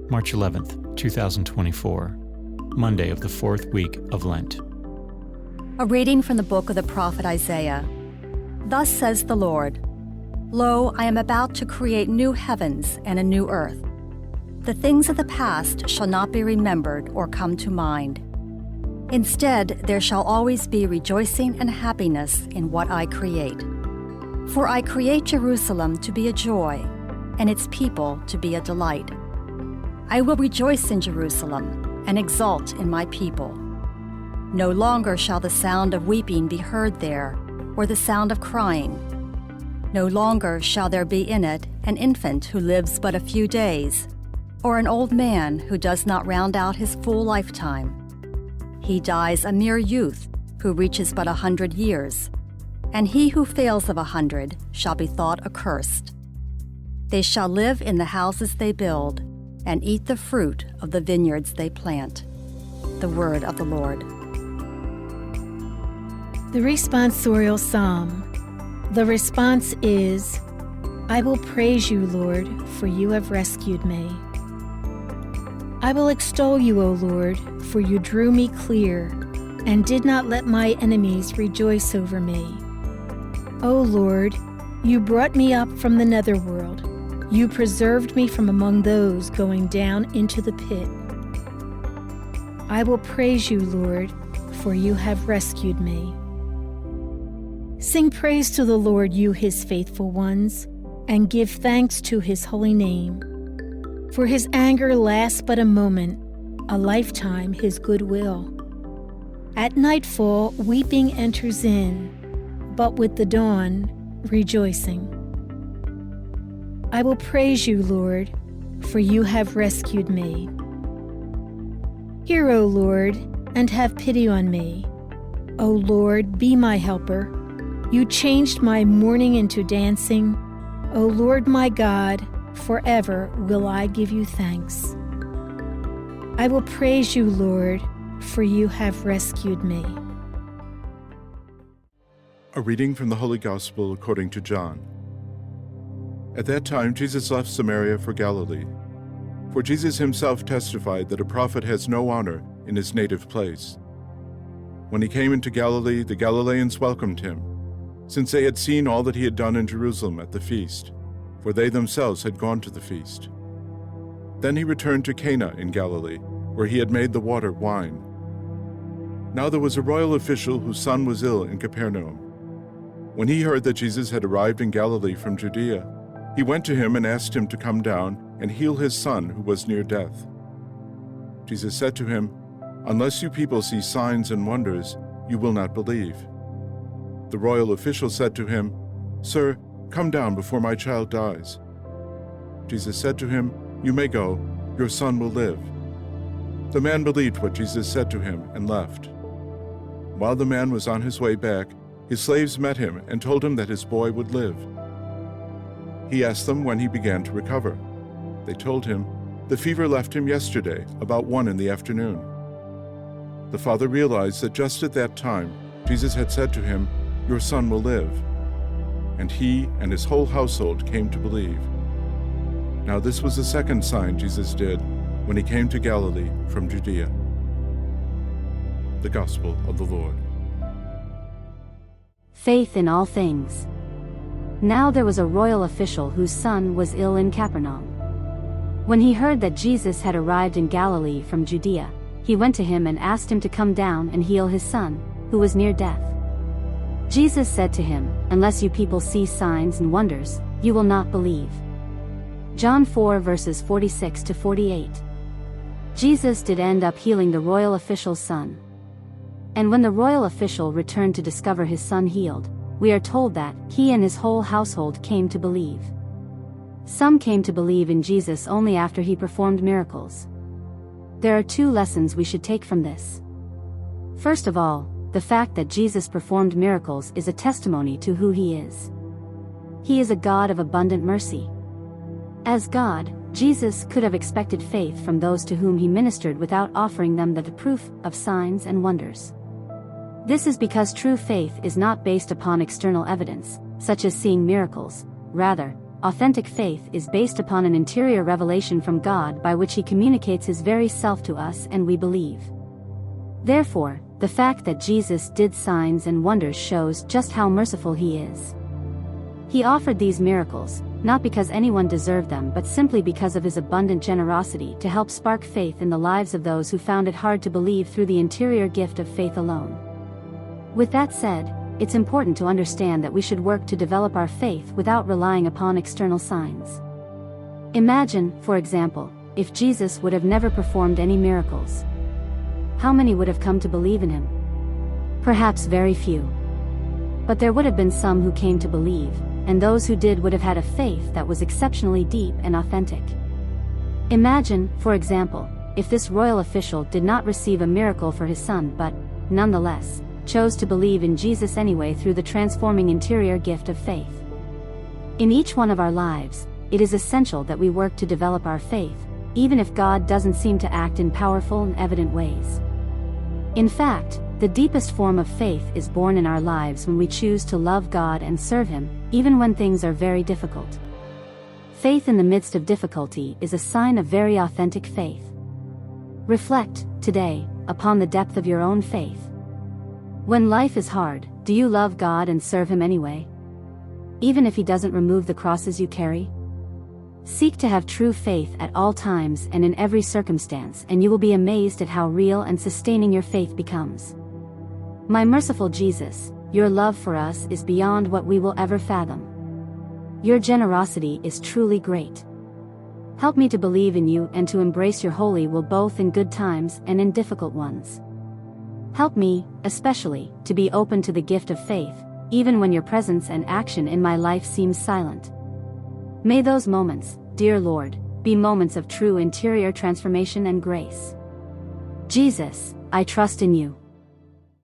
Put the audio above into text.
March 11th, 2024, Monday of the fourth week of Lent. A reading from the book of the prophet Isaiah. Thus says the Lord, Lo, I am about to create new heavens and a new earth. The things of the past shall not be remembered or come to mind. Instead, there shall always be rejoicing and happiness in what I create. For I create Jerusalem to be a joy, and its people to be a delight. I will rejoice in Jerusalem and exult in my people. No longer shall the sound of weeping be heard there, or the sound of crying. No longer shall there be in it an infant who lives but a few days, or an old man who does not round out his full lifetime. He dies a mere youth who reaches but 100 years, and he who fails of 100 shall be thought accursed. They shall live in the houses they build, and eat the fruit of the vineyards they plant. The word of the Lord. The responsorial psalm. The response is, I will praise you, Lord, for you have rescued me. I will extol you, O Lord, for you drew me clear, and did not let my enemies rejoice over me. O Lord, you brought me up from the netherworld. You preserved me from among those going down into the pit. I will praise you, Lord, for you have rescued me. Sing praise to the Lord, you his faithful ones, and give thanks to his holy name. For his anger lasts but a moment, a lifetime his goodwill. At nightfall, weeping enters in, but with the dawn, rejoicing. I will praise you, Lord, for you have rescued me. Hear, O Lord, and have pity on me. O Lord, be my helper. You changed my mourning into dancing. O Lord my God, forever will I give you thanks. I will praise you, Lord, for you have rescued me. A reading from the Holy Gospel according to John. At that time Jesus left Samaria for Galilee. For Jesus himself testified that a prophet has no honor in his native place. When he came into Galilee, the Galileans welcomed him, since they had seen all that he had done in Jerusalem at the feast, for they themselves had gone to the feast. Then he returned to Cana in Galilee, where he had made the water wine. Now there was a royal official whose son was ill in Capernaum. When he heard that Jesus had arrived in Galilee from Judea, he went to him and asked him to come down and heal his son who was near death. Jesus said to him, Unless you people see signs and wonders, you will not believe. The royal official said to him, Sir, come down before my child dies. Jesus said to him, You may go, your son will live. The man believed what Jesus said to him and left. While the man was on his way back, his slaves met him and told him that his boy would live. He asked them when he began to recover. They told him, The fever left him yesterday, about 1 p.m. The father realized that just at that time, Jesus had said to him, Your son will live. And he and his whole household came to believe. Now this was the second sign Jesus did when he came to Galilee from Judea. The Gospel of the Lord. Faith in all things. Now there was a royal official whose son was ill in Capernaum. When he heard that Jesus had arrived in Galilee from Judea, he went to him and asked him to come down and heal his son, who was near death. Jesus said to him, Unless you people see signs and wonders, you will not believe. John 4 verses 46 to 48. Jesus did end up healing the royal official's son. And when the royal official returned to discover his son healed, we are told that he and his whole household came to believe. Some came to believe in Jesus only after he performed miracles. There are 2 lessons we should take from this. First of all, the fact that Jesus performed miracles is a testimony to who he is. He is a God of abundant mercy. As God, Jesus could have expected faith from those to whom he ministered without offering them the proof of signs and wonders. This is because true faith is not based upon external evidence, such as seeing miracles. Rather, authentic faith is based upon an interior revelation from God by which He communicates His very self to us and we believe. Therefore, the fact that Jesus did signs and wonders shows just how merciful He is. He offered these miracles, not because anyone deserved them but simply because of His abundant generosity to help spark faith in the lives of those who found it hard to believe through the interior gift of faith alone. With that said, it's important to understand that we should work to develop our faith without relying upon external signs. Imagine, for example, if Jesus would have never performed any miracles. How many would have come to believe in Him? Perhaps very few. But there would have been some who came to believe, and those who did would have had a faith that was exceptionally deep and authentic. Imagine, for example, if this royal official did not receive a miracle for his son but, nonetheless, chose to believe in Jesus anyway through the transforming interior gift of faith. In each one of our lives, it is essential that we work to develop our faith, even if God doesn't seem to act in powerful and evident ways. In fact, the deepest form of faith is born in our lives when we choose to love God and serve Him, even when things are very difficult. Faith in the midst of difficulty is a sign of very authentic faith. Reflect, today, upon the depth of your own faith. When life is hard, do you love God and serve Him anyway? Even if He doesn't remove the crosses you carry? Seek to have true faith at all times and in every circumstance, and you will be amazed at how real and sustaining your faith becomes. My merciful Jesus, your love for us is beyond what we will ever fathom. Your generosity is truly great. Help me to believe in you and to embrace your holy will both in good times and in difficult ones. Help me, especially, to be open to the gift of faith, even when your presence and action in my life seems silent. May those moments, dear Lord, be moments of true interior transformation and grace. Jesus, I trust in you.